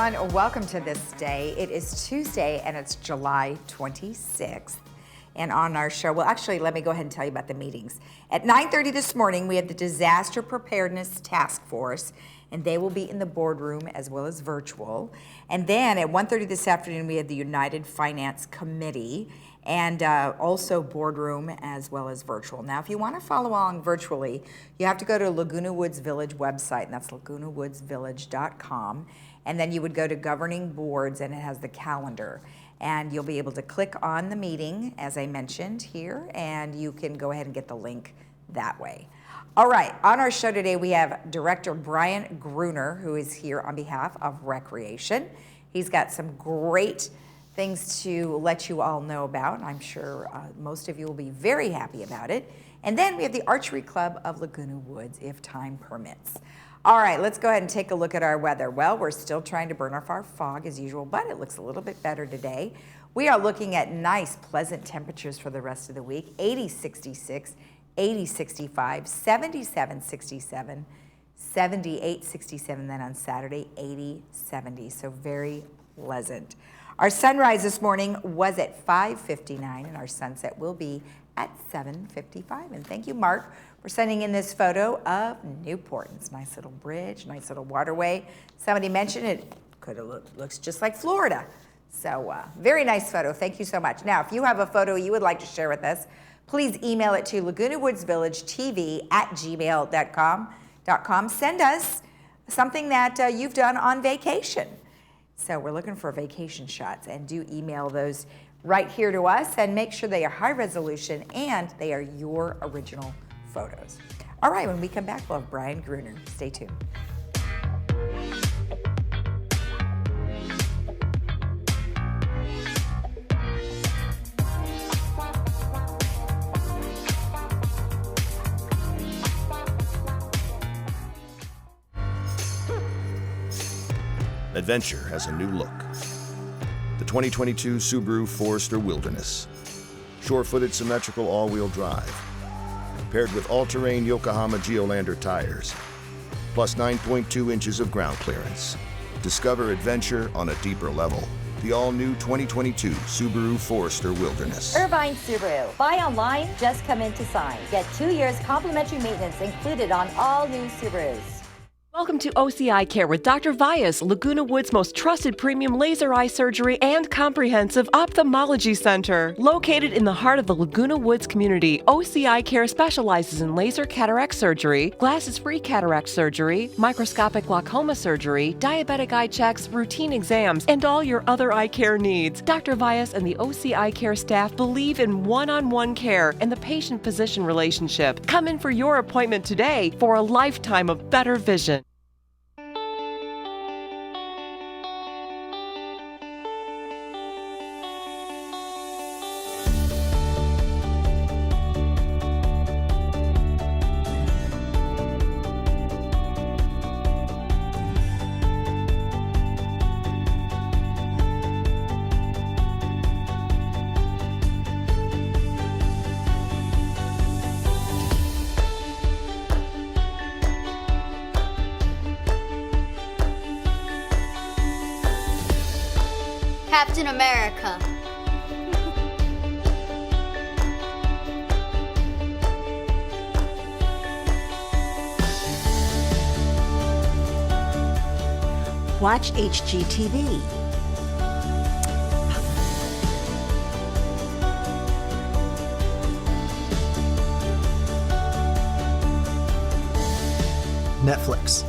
everyone. Welcome to This Day. It is Tuesday and it's July 26th. And on our show, well, actually, let me go ahead and tell you about the meetings. At 9:30 this morning, we have the Disaster Preparedness Task Force, and they will be in the boardroom as well as virtual. And then at 1:30 this afternoon, we have the United Finance Committee, and also boardroom as well as virtual. Now, if you want to follow along virtually, you have to go to Laguna Woods Village website, and that's lagunawoodsvillage.com. And then you would go to governing boards, and it has the calendar. And you'll be able to click on the meeting, as I mentioned here, and you can go ahead and get the link that way. All right, on our show today, we have Director Brian Gruner, who is here on behalf of Recreation. He's got some great things to let you all know about. I'm sure most of you will be very happy about it. And then we have the Archery Club of Laguna Woods, if time permits. All right, let's go ahead and take a look at our weather. Well, we're still trying to burn off our fog as usual, but it looks a little bit better today. We are looking at nice, pleasant temperatures for the rest of the week. 80, 66, 80, 65, 77, 67, 78, 67, then on Saturday, 80, 70. So very pleasant. Our sunrise this morning was at 5:59, and our sunset will be at 7:55. And thank you, Mark, for sending in this photo of Newport. It's a nice little bridge, nice little waterway. Somebody mentioned it looks just like Florida. So very nice photo. Thank you so much. Now, if you have a photo you would like to share with us, please email it to lagunawoodsvillagetv@gmail.com. Send us something that you've done on vacation. So we're looking for vacation shots, and do email those right here to us, and make sure they are high resolution and they are your original photos. All right, when we come back, we'll have Brian Gruner. Stay tuned. Adventure has a new look. The 2022 Subaru Forester Wilderness. Shore-footed symmetrical all-wheel drive. Paired with all-terrain Yokohama Geolander tires. Plus 9.2 inches of ground clearance. Discover adventure on a deeper level. The all-new 2022 Subaru Forester Wilderness. Irvine Subaru. Buy online, just come in to sign. Get 2 years complimentary maintenance included on all new Subarus. Welcome to OCI Care with Dr. Vyas, Laguna Woods' most trusted premium laser eye surgery and comprehensive ophthalmology center. Located in the heart of the Laguna Woods community, OCI Care specializes in laser cataract surgery, glasses-free cataract surgery, microscopic glaucoma surgery, diabetic eye checks, routine exams, and all your other eye care needs. Dr. Vyas and the OCI Care staff believe in one-on-one care and the patient-physician relationship. Come in for your appointment today for a lifetime of better vision. Captain America. Watch HGTV. Netflix.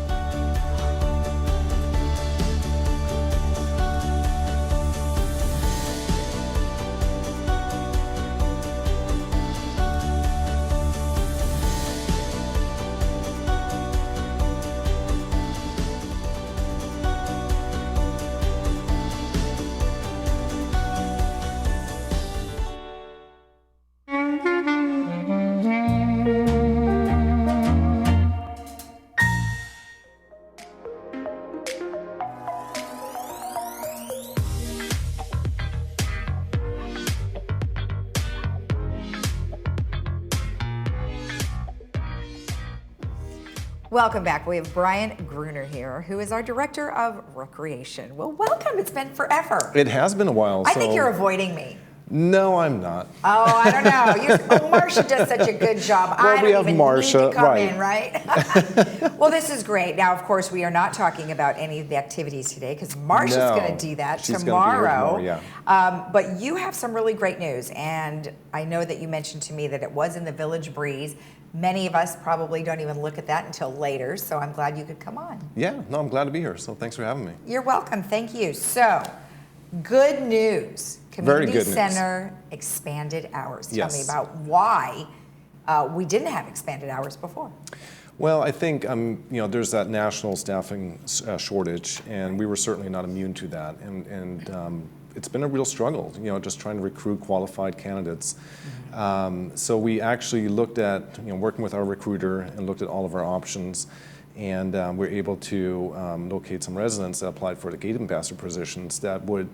Welcome back. We have Brian Gruner here, who is our Director of Recreation. Well, welcome. It's been forever. It has been a while. I think you're avoiding me. No, I'm not. Oh, I don't know. Marsha does such a good job. Well, I we don't have even Marsha, need to come right. in, right? Well, this is great. Now, of course, we are not talking about any of the activities today because Marsha's No, going to do that she's tomorrow. gonna be here tomorrow, But you have some really great news, and I know that you mentioned to me that it was in the Village Breeze. Many of us probably don't even look at that until later, so I'm glad you could come on. Yeah, no, I'm glad to be here. So thanks for having me. You're welcome. Thank you. So, good news. Very Community good news. Center expanded hours. Tell me Yes. about why we didn't have expanded hours before. Well, I think there's that national staffing shortage, and we were certainly not immune to that. And it's been a real struggle, just trying to recruit qualified candidates. So we actually looked at, working with our recruiter and looked at all of our options, and we're able to locate some residents that applied for the gate ambassador positions that would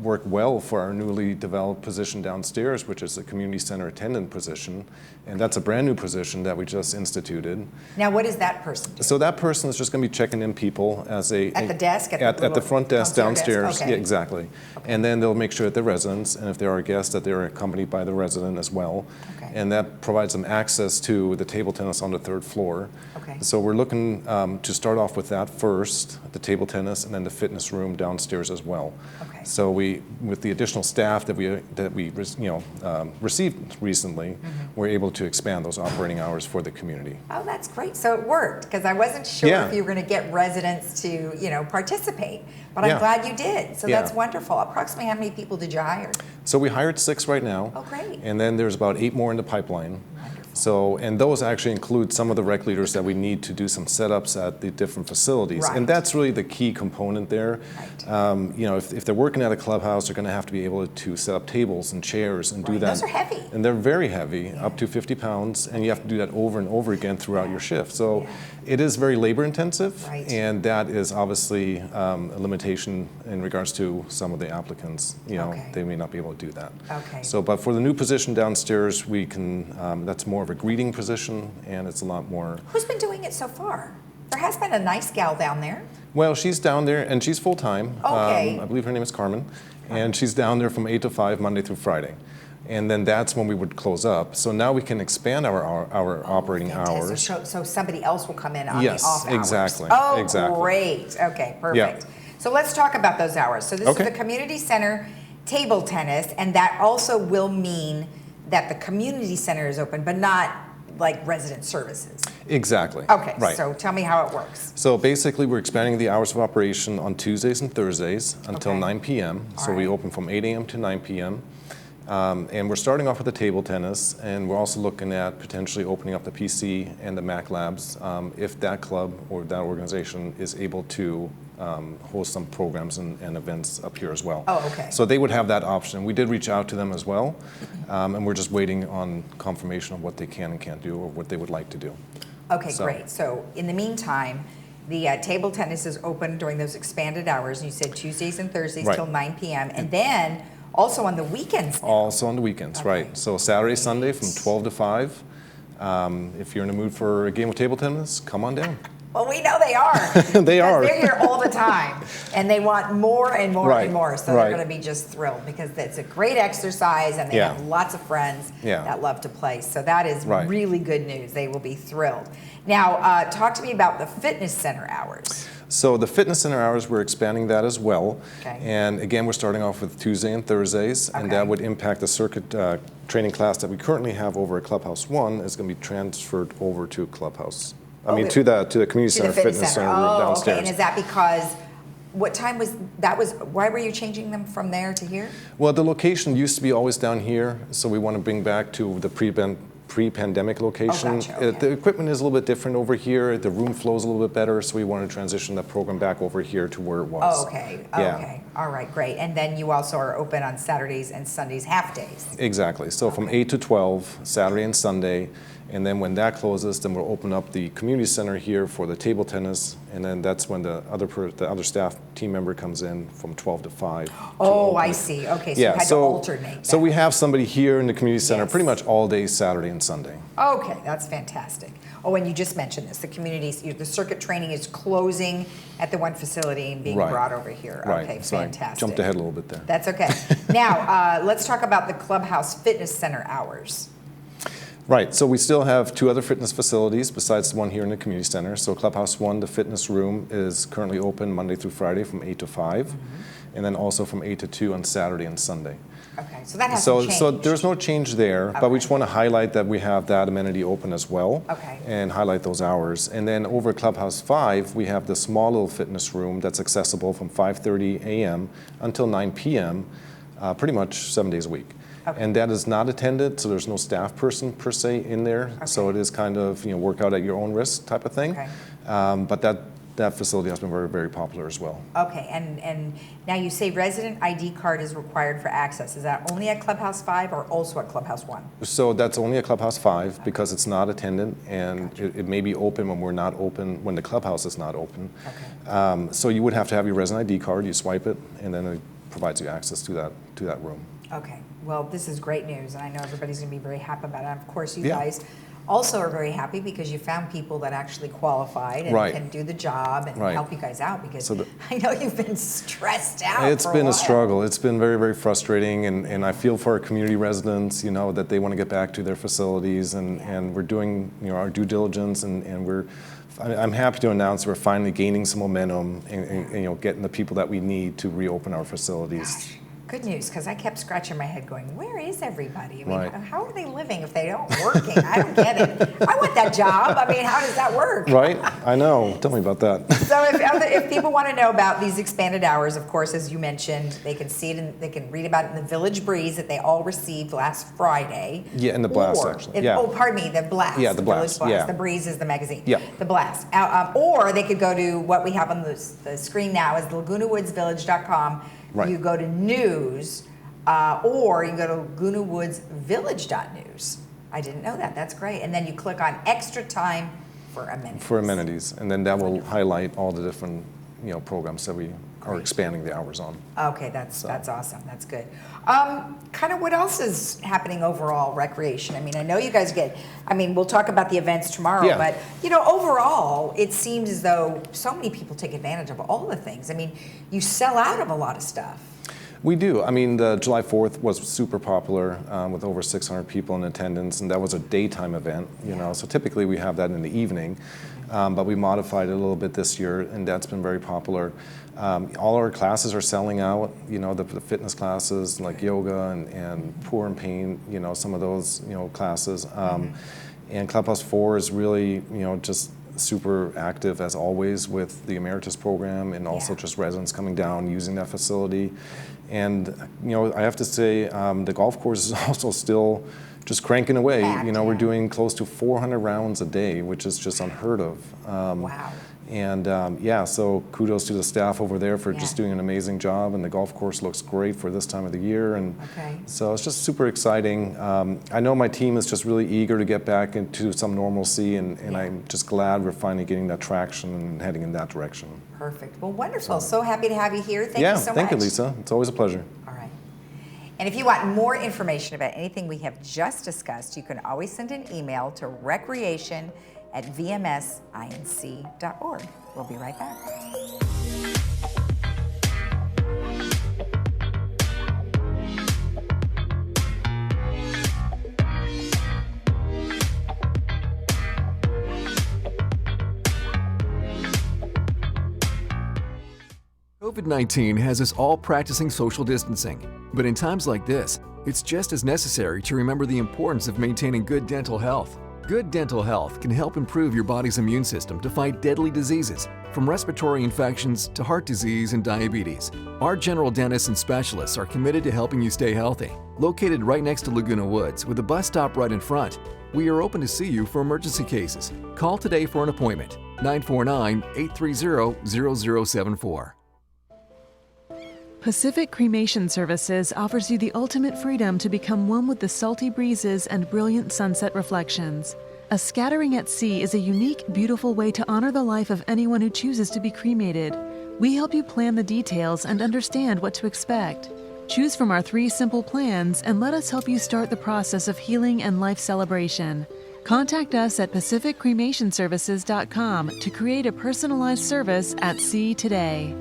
work well for our newly developed position downstairs, which is a community center attendant position. And that's a brand new position that we just instituted. Now, what is that person do? So that person is just going to be checking in people as At the desk? At the front desk downstairs. Okay. Yeah, exactly. Okay. And then they'll make sure that they're residents, and if there are guests, that they're accompanied by the resident as well. Okay. And that provides them access to the table tennis on the third floor. Okay. So we're looking to start off with that first, the table tennis, and then the fitness room downstairs as well. Okay. So we, with the additional staff that we received recently, we're able to expand those operating hours for the community. Oh, that's great. So it worked, because I wasn't sure Yeah. if you were going to get residents to, participate. But I'm Yeah. glad you did. So Yeah. that's wonderful. Approximately how many people did you hire? So we hired 6 right now. Oh, great. And then there's about 8 more in the pipeline. So, and those actually include some of the rec leaders that we need to do some setups at the different facilities. Right. And that's really the key component there. Right. If they're working at a clubhouse, they're going to have to be able to set up tables and chairs and do Right. that. Those are heavy. And they're very heavy, up to 50 pounds, and you have to do that over and over again throughout your shift. So it is very labor intensive, Right. and that is obviously a limitation in regards to some of the applicants. Okay. They may not be able to do that. Okay. So, but for the new position downstairs, we can, that's more of a greeting position, and it's a lot more. Who's been doing it so far? There has been a nice gal down there. Well, she's down there, and she's full-time. Okay. I believe her name is Carmen, and she's down there from 8 to 5, Monday through Friday. And then that's when we would close up. So now we can expand our operating hours. So somebody else will come in on Yes, the off hours. exactly, Oh, exactly. great. Okay, perfect. Yeah. So let's talk about those hours. So this Okay. is the community center table tennis, and that also will mean that the community center is open, but not like resident services. Exactly. Okay, Right. so tell me how it works. So basically, we're expanding the hours of operation on Tuesdays and Thursdays until Okay. 9 p.m. So All we right. open from 8 a.m. to 9 p.m. And we're starting off with the table tennis, and we're also looking at potentially opening up the PC and the Mac Labs if that club or that organization is able to host some programs and events up here as well. Oh, okay. So they would have that option. We did reach out to them as well, and we're just waiting on confirmation of what they can and can't do or what they would like to do. Okay, So- great. So in the meantime, the table tennis is open during those expanded hours. You said Tuesdays and Thursdays Right. till 9 p.m. And then also on the weekends now. Also on the weekends, Okay. right. So Saturday, Sunday from 12 to 5. If you're in the mood for a game of table tennis, come on down. Well, we know they are. They are. They're here all the time, and they want more and more Right, and more. So right. they're going to be just thrilled because it's a great exercise, and they Yeah. have lots of friends Yeah. that love to play. So that is Right. really good news. They will be thrilled. Now, talk to me about the fitness center hours. So the fitness center hours, we're expanding that as well. Okay. And again, we're starting off with Tuesday and Thursdays, and Okay. that would impact the circuit training class that we currently have over at Clubhouse 1 is going to be transferred over to Clubhouse. To the community To the center fitness center room Oh, downstairs. okay. And is that because, what time was, why were you changing them from there to here? Well, the location used to be always down here, so we want to bring back to the pre-pandemic location. gotcha, okay. The equipment is a little bit different over here. The room flows a little bit better, so we want to transition the program back over here to where it was. Oh, okay, Yeah. okay. All right, great. And then you also are open on Saturdays and Sundays, half days. Exactly. So from 8 to 12, Saturday and Sunday, And then when that closes, then we'll open up the community center here for the table tennis, and then that's when the other staff team member comes in from 12 to 5. Oh, I see. Okay, so you had to alternate that. So we have somebody here in the community center Yes. pretty much all day Saturday and Sunday. Okay, that's fantastic. Oh, and you just mentioned this, the communities, the circuit training is closing at the one facility and being Right. brought over here. Right. Okay, So I fantastic. jumped ahead a little bit there. That's okay. Now, let's talk about the Clubhouse Fitness Center hours. Right, so we still have 2 other fitness facilities besides the one here in the community center. So Clubhouse 1, the fitness room, is currently open Monday through Friday from 8 to 5, and then also from 8 to 2 on Saturday and Sunday. Okay, so that hasn't changed. So there's no change there, but we Okay. just want to highlight that we have that amenity open as well. Okay. And highlight those hours. And then over at Clubhouse 5, we have the small little fitness room that's accessible from 5:30 a.m. until 9 p.m., pretty much 7 days a week. Okay. And that is not attended, so there's no staff person per se in there. So it is kind of, work out at your own risk type of thing. Okay. But that facility has been very, very popular as well. Okay, and now you say resident ID card is required for access. Is that only at Clubhouse 5 or also at Clubhouse 1? So that's only at Clubhouse 5 because it's not attendant, and it may be open when we're not open, when the clubhouse is not open. Okay. So you would have to have your resident ID card, you swipe it, and then it provides you access to that room. Okay, well, this is great news, and I know everybody's going to be very happy about it. And of course, you Yeah. guys also are very happy because you found people that actually qualified and Right. can do the job and Right. help you guys out because So I know you've been stressed out. It's for been a a while. struggle. It's been very, very frustrating, and I feel for our community residents, that they want to get back to their facilities, and we're doing, our due diligence, and I'm happy to announce we're finally gaining some momentum and getting the people that we need to reopen our facilities. Good news, because I kept scratching my head going, where is everybody? I mean, Right. how are they living if they don't working? I don't get it. I want that job. I mean, how does that work? Right? I know. Tell me about that. So if people want to know about these expanded hours, of course, as you mentioned, they can see it and they can read about it in the Village Breeze that they all received last Friday. Yeah, in the Blast, actually. Yeah. Oh, pardon me, the Blast. Yeah, the Village Blast, yeah. The Breeze is the magazine. Yeah. The Blast. Or they could go to what we have on the screen now is LagunaWoodsVillage.com. Right. You go to news, or you can go to LagunaWoodsVillage.news. I didn't know that. That's great. And then you click on extra time for amenities. For amenities, and then that will highlight all the different, programs that we are expanding the hours on. Okay, that's awesome. That's good. Kind of what else is happening overall recreation? I mean, I know you guys we'll talk about the events tomorrow, Yeah. but overall, it seems as though so many people take advantage of all the things. I mean, you sell out of a lot of stuff. We do. I mean, the July 4th was super popular with over 600 people in attendance, and that was a daytime event, So typically we have that in the evening, but we modified it a little bit this year, and that's been very popular. All our classes are selling out, the fitness classes like yoga and pour and paint, some of those, classes. And Clubhouse 4 is really, just super active as always with the Emeritus program and also just residents coming down using that facility. And I have to say the golf course is also still just cranking away. Packed, We're yeah. doing close to 400 rounds a day, which is just unheard of. Wow. And so kudos to the staff over there for just Yeah. doing an amazing job, and the golf course looks great for this time of the year, and Okay. so it's just super exciting. I know my team is just really eager to get back into some normalcy, and I'm just glad we're finally getting that traction and heading in that direction. Perfect. Well, wonderful. So happy to have you here. Thank Yeah, you so much. thank you, Lisa. It's always a pleasure. All right. And if you want more information about anything we have just discussed, you can always send an email to recreation@vmsinc.org. We'll be right back. COVID-19 has us all practicing social distancing, but in times like this, it's just as necessary to remember the importance of maintaining good dental health. Good dental health can help improve your body's immune system to fight deadly diseases, from respiratory infections to heart disease and diabetes. Our general dentists and specialists are committed to helping you stay healthy. Located right next to Laguna Woods with a bus stop right in front, we are open to see you for emergency cases. Call today for an appointment, 949-830-0074. Pacific Cremation Services offers you the ultimate freedom to become one with the salty breezes and brilliant sunset reflections. A scattering at sea is a unique, beautiful way to honor the life of anyone who chooses to be cremated. We help you plan the details and understand what to expect. Choose from our 3 simple plans and let us help you start the process of healing and life celebration. Contact us at pacificcremationservices.com to create a personalized service at sea today.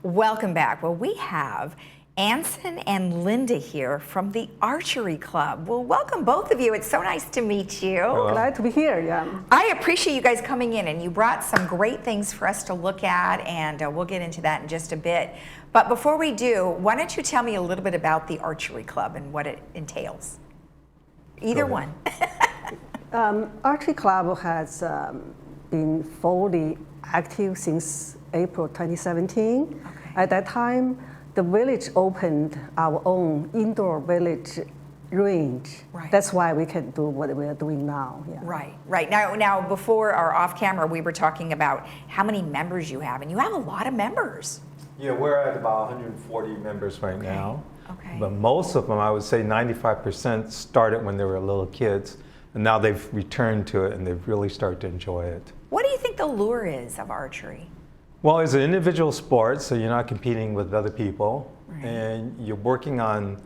Welcome back. Well, we have Anson and Linda here from the Archery Club. Well, welcome both of you. It's so nice to meet you. Glad to be here, yeah. I appreciate you guys coming in, and you brought some great things for us to look at, and we'll get into that in just a bit. But before we do, why don't you tell me a little bit about the Archery Club and what it entails? Either one. Archery Club has been fully active since April 2017. Okay. At that time, the village opened our own indoor village range. Right. That's why we can do what we are doing now. Yeah. Right. Now, before or off camera, we were talking about how many members you have, and you have a lot of members. Yeah, we're at about 140 members right now. Okay. But most of them, I would say 95% started when they were little kids, and now they've returned to it and they've really started to enjoy it. What do you think the lure is of archery? Well, it's an individual sport, so you're not competing with other people, Right. and you're working on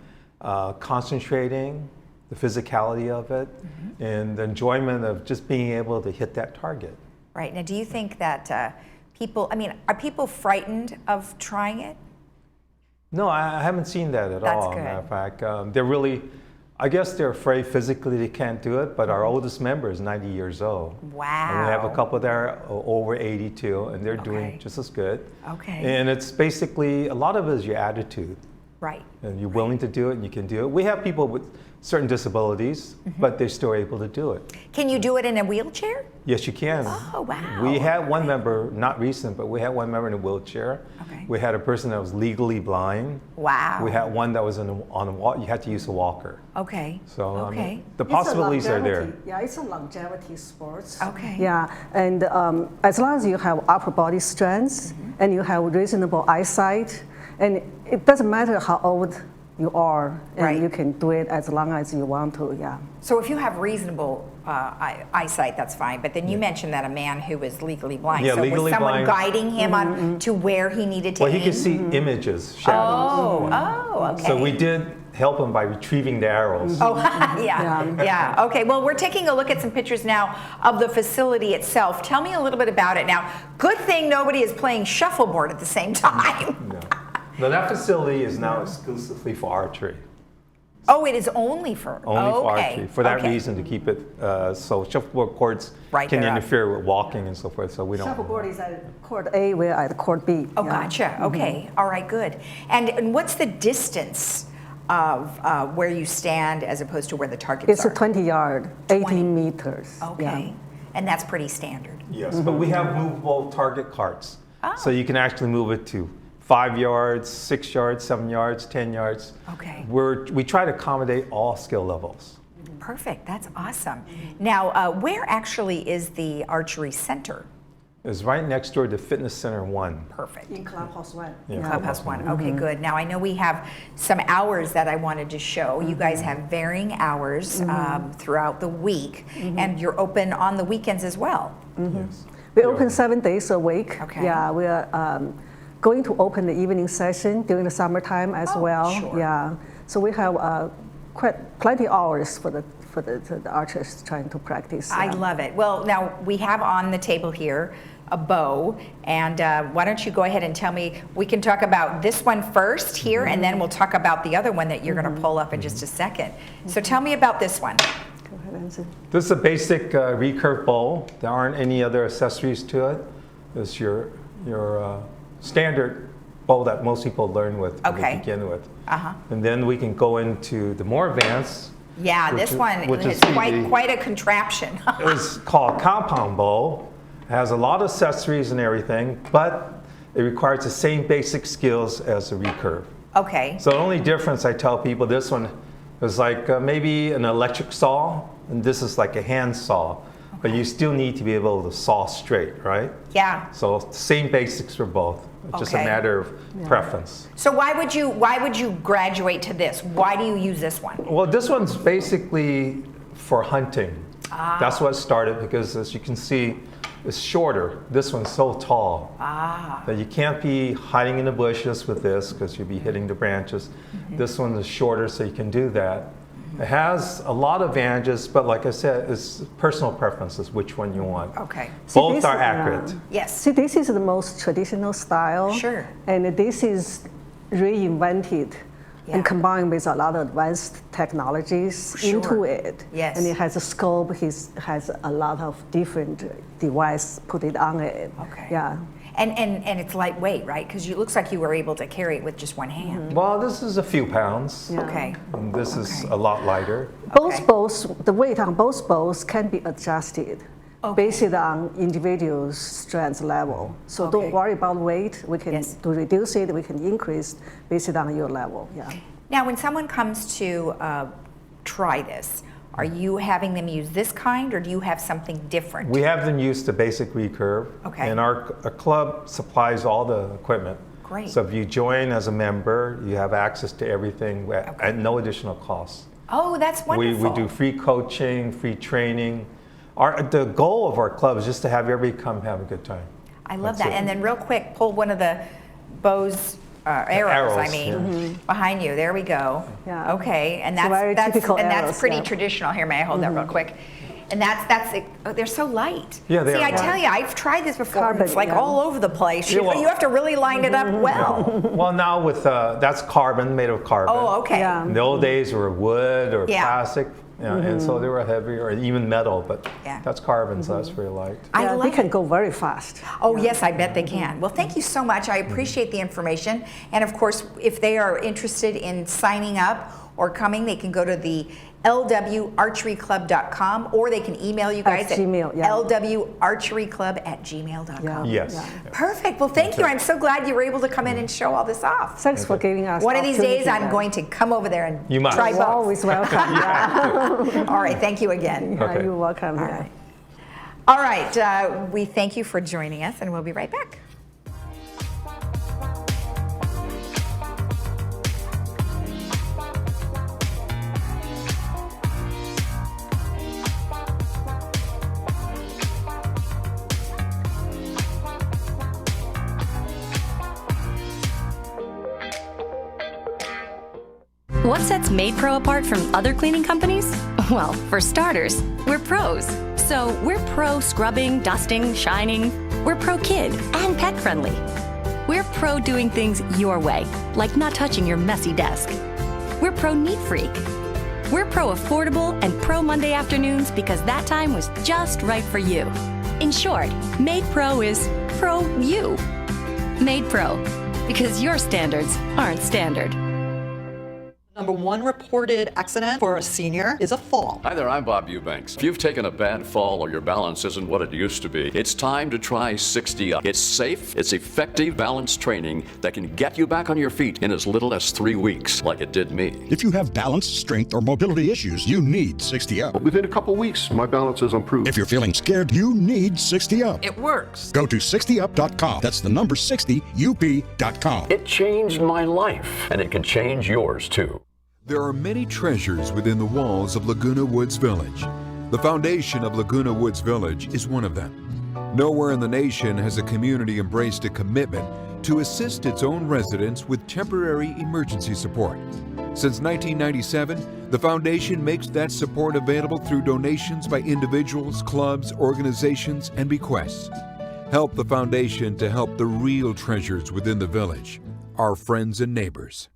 concentrating, the physicality of it, and the enjoyment of just being able to hit that target. Right. Now, do you think that are people frightened of trying it? No, I haven't seen that at That's all. good. Matter of fact, they're really, I guess they're afraid physically they can't do it, but our oldest member is 90 years old. Wow. And we have a couple that are over 82, and they're Okay. doing just as good. Okay. And it's basically, a lot of it is your attitude. Right. And you're willing to do it, and you can do it. We have people with certain disabilities, but they're still able to do it. Can you do it in a wheelchair? Yes, you can. Oh, wow. We had one member, not recent, but we had one member in a wheelchair. Okay. We had a person that was legally blind. Wow. We had one that was on a walk. You had to use a walker. Okay. So I mean, Okay. the It's a possibilities are there. longevity- Yeah, it's a longevity sport. Okay. Yeah, and as long as you have upper body strength and you have reasonable eyesight, and it doesn't matter how old you are, and Right. you can do it as long as you want to, yeah. So if you have reasonable eyesight, that's fine. But then you mentioned that a man who was legally blind. Yeah, so legally was someone blind. guiding him on to where he needed to Well, he aim? could see images, shadows. Oh, okay. So we did help him by retrieving the arrows. Oh, yeah. Okay, well, we're taking a look at some pictures now of the facility itself. Tell me a little bit about it. Now, good thing nobody is playing shuffleboard at the same time. No. Now that facility is now exclusively for archery. Oh, it is only for Only for okay. archery. For that okay. reason, to keep it so shuffleboard courts Right, can they're up. interfere with walking and so forth. So we don't. Shuffleboard is at court A, we're at court B. Oh, yeah. gotcha. Okay. All right, good. And what's the distance of where you stand as opposed to where the targets It's are? a 20-yard, 18 meters. Okay. Yeah. And that's pretty standard. Yes, but we have movable target carts. Oh. So you can actually move it to 5 yards, 6 yards, 7 yards, 10 yards. Okay. We try to accommodate all skill levels. Perfect. That's awesome. Now, where actually is the archery center? It's right next door to Fitness Center 1. Perfect. In Clubhouse 1. Yeah. Clubhouse 1. Okay, good. Now, I know we have some hours that I wanted to show. You guys have varying hours throughout the week, and you're open on the weekends as well. Yes. We open 7 days a week. Okay. Yeah, we are going to open the evening session during the summertime as well. sure. Yeah, so we have plenty hours for the archers trying to practice. I love it. Well, now we have on the table here a bow, and why don't you go ahead and tell me, we can talk about this one first here, and then we'll talk about the other one that you're going to pull up in just a second. So tell me about this one. Go ahead, Anson. This is a basic recurve bow. There aren't any other accessories to it. It's your standard bow that most people learn with when Okay. they begin with. Uh-huh. And then we can go into the more advanced. Yeah, which this is- one which is is the- quite a contraption. It's called compound bow. It has a lot of accessories and everything, but it requires the same basic skills as the recurve. Okay. So the only difference I tell people, this one is like maybe an electric saw, and this is like a hand saw, but you still need to be able to saw straight, right? Yeah. So same basics for both. It's just a Okay. matter of preference. So why would you graduate to this? Why do you use this one? Well, this one's basically for hunting. That's what started because, as you can see, it's shorter. This one's so tall that you can't be hiding in the bushes with this because you'll be hitting the branches. This one is shorter, so you can do that. It has a lot of advantages, but like I said, it's personal preferences which one you want. Okay. Both this are is, accurate. Yes. See, this is the most traditional style. Sure. And this is reinvented Yeah. and combined with a lot of advanced technologies Sure. into it. Yes. And it has a scope, it has a lot of different devices put it on it. Okay. Yeah. And it's lightweight, right? Because it looks like you were able to carry it with just one hand. Well, this is a few pounds. Okay. And this is Okay. a lot lighter. Both Okay. bows, the weight on both bows can be adjusted based on individual's strength level. So Okay. don't worry about weight. We can Yes. to reduce it. We can increase based on your level. Yeah. Now, when someone comes to try this, are you having them use this kind, or do you have something different? We have them use the basic recurve. Okay. And our club supplies all the equipment. Great. So if you join as a member, you have access to everything at no additional cost. Oh, that's wonderful. We do free coaching, free training. The goal of our club is just to have everybody come have a good time. I love That's that. it. And then real quick, pull one of the bows, arrows, I arrows, mean, behind you. There we go. Yeah. Okay, and It's very typical that's arrows, pretty yeah. traditional. Here, may I hold that real quick? And that's it. Oh, they're so light. Yeah, they See, are I light. tell you, I've tried this before. Carbon, and it's like yeah. all over the place. Yeah, well- You have to really line it up well. Well, now with that's carbon, made of carbon. Oh, okay. Yeah. In the old days, were wood or Yeah. plastic, and so they were heavier, or even metal. But Yeah. that's carbon, so that's very light. I Yeah, love they can it. go very fast. Oh, yes, I bet they can. Well, thank you so much. I appreciate the information. And of course, if they are interested in signing up or coming, they can go to the lwarcheryclub.com, or they can email you guys At Gmail, yeah. lwarcheryclub@gmail.com. Yeah. Yes. Yeah. Perfect. Well, thank you. I'm so glad you were able to come in and show all this off. Thanks for giving us One the of these days, opportunity. I'm going to come over there and You must. try You're both. always welcome. Yeah. All right. Thank you again. Yeah, Okay. you're welcome. All yeah. right. All right. We thank you for joining us, and we'll be right back. What sets Made Pro apart from other cleaning companies? Well, for starters, we're pros. So we're pro scrubbing, dusting, shining. We're pro kid and pet friendly. We're pro doing things your way, like not touching your messy desk. We're pro neat freak. We're pro affordable and pro Monday afternoons because that time was just right for you. In short, Made Pro is pro you. Made Pro, because your standards aren't standard. Number one reported accident for a senior is a fall. Hi there, I'm Bob Eubanks. If you've taken a bad fall or your balance isn't what it used to be, it's time to try 60 Up. It's safe, it's effective balance training that can get you back on your feet in as little as 3 weeks, like it did me. If you have balance, strength, or mobility issues, you need 60 Up. Within a couple weeks, my balance has improved. If you're feeling scared, you need 60 Up. It works. Go to 60up.com. That's the number 60up.com. It changed my life, and it can change yours too. There are many treasures within the walls of Laguna Woods Village. The foundation of Laguna Woods Village is one of them. Nowhere in the nation has a community embraced a commitment to assist its own residents with temporary emergency support. Since 1997, the foundation makes that support available through donations by individuals, clubs, organizations, and bequests. Help the foundation to help the real treasures within the village, our friends and neighbors.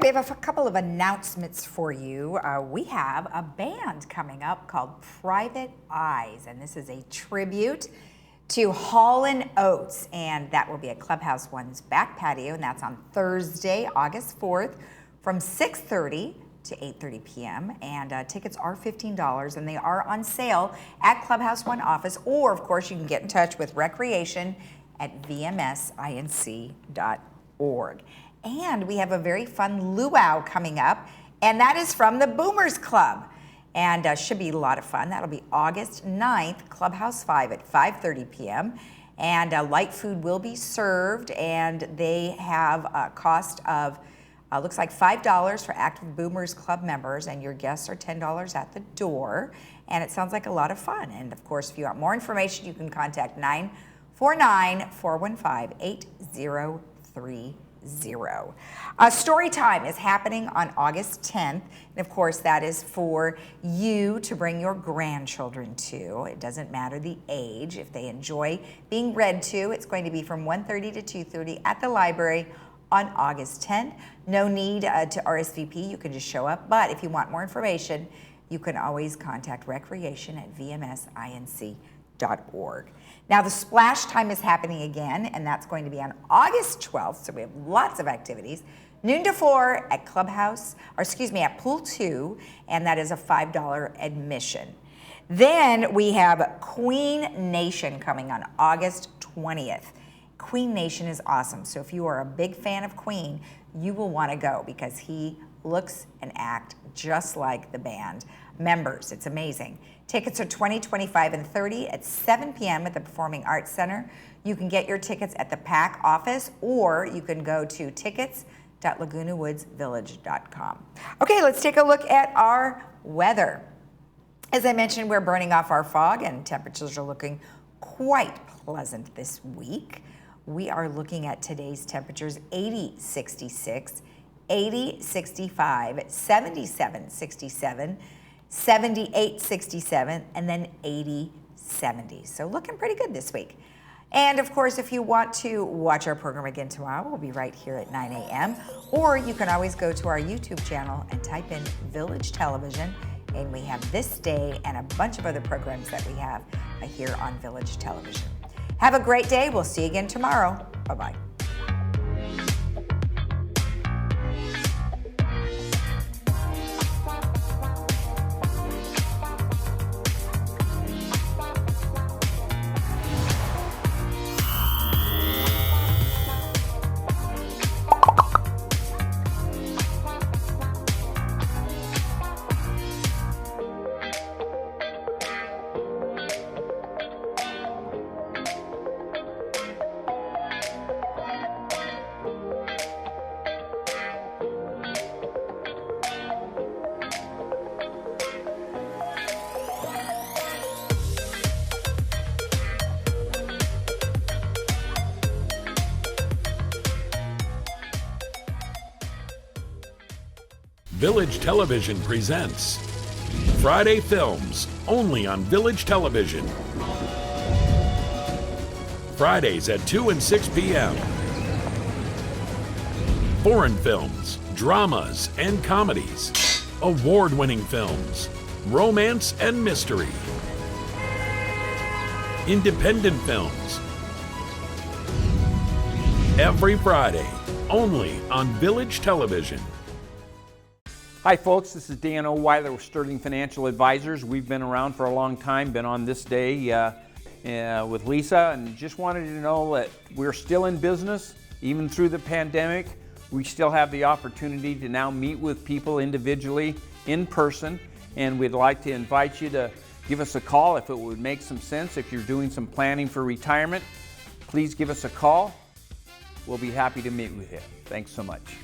We have a couple of announcements for you. We have a band coming up called Private Eyes, and this is a tribute to Hall & Oates, and that will be at Clubhouse One's back patio, and that's on Thursday, August 4th, from 6:30 to 8:30 p.m. And tickets are $15, and they are on sale at Clubhouse One office, or of course you can get in touch with Recreation at vmsinc.org. And we have a very fun luau coming up, and that is from the Boomers Club. And should be a lot of fun. That'll be August 9th, Clubhouse 5 at 5:30 p.m. And light food will be served, and they have a cost of looks like $5 for active Boomers Club members, and your guests are $10 at the door. And it sounds like a lot of fun. And of course, if you want more information, you can contact 949-415-8030. Story time is happening on August 10th. And of course, that is for you to bring your grandchildren to. It doesn't matter the age. If they enjoy being read to, it's going to be from 1:30 to 2:30 at the library on August 10th. No need to RSVP. You can just show up. But if you want more information, you can always contact Recreation at vmsinc.org. Now, the splash time is happening again, and that's going to be on August 12th, so we have lots of activities. Noon to 4 at at Pool 2, and that is a $5 admission. Then we have Queen Nation coming on August 20th. Queen Nation is awesome, so if you are a big fan of Queen, you will want to go because he looks and acts just like the band members. It's amazing. Tickets are $20, $25, and $30 at 7 p.m. at the Performing Arts Center. You can get your tickets at the PAC office, or you can go to tickets.lagunawoodsvillage.com. Okay, let's take a look at our weather. As I mentioned, we're burning off our fog, and temperatures are looking quite pleasant this week. We are looking at today's temperatures: 80, 66, 80, 65, 77, 67, 78, 67, and then 80, 70. So looking pretty good this week. And of course, if you want to watch our program again tomorrow, we'll be right here at 9 a.m. Or you can always go to our YouTube channel and type in Village Television, and we have This Day and a bunch of other programs that we have here on Village Television. Have a great day. We'll see you again tomorrow. Bye-bye. Village Television presents Friday Films, only on Village Television. Fridays at 2 and 6 p.m. Foreign films, dramas, and comedies. Award-winning films, romance and mystery. Independent films. Every Friday, only on Village Television. Hi folks, this is Dan O'Weiler with Sterling Financial Advisors. We've been around for a long time, been on This Day with Lisa, and just wanted you to know that we're still in business, even through the pandemic. We still have the opportunity to now meet with people individually, in person, and we'd like to invite you to give us a call if it would make some sense. If you're doing some planning for retirement, please give us a call. We'll be happy to meet with you. Thanks so much.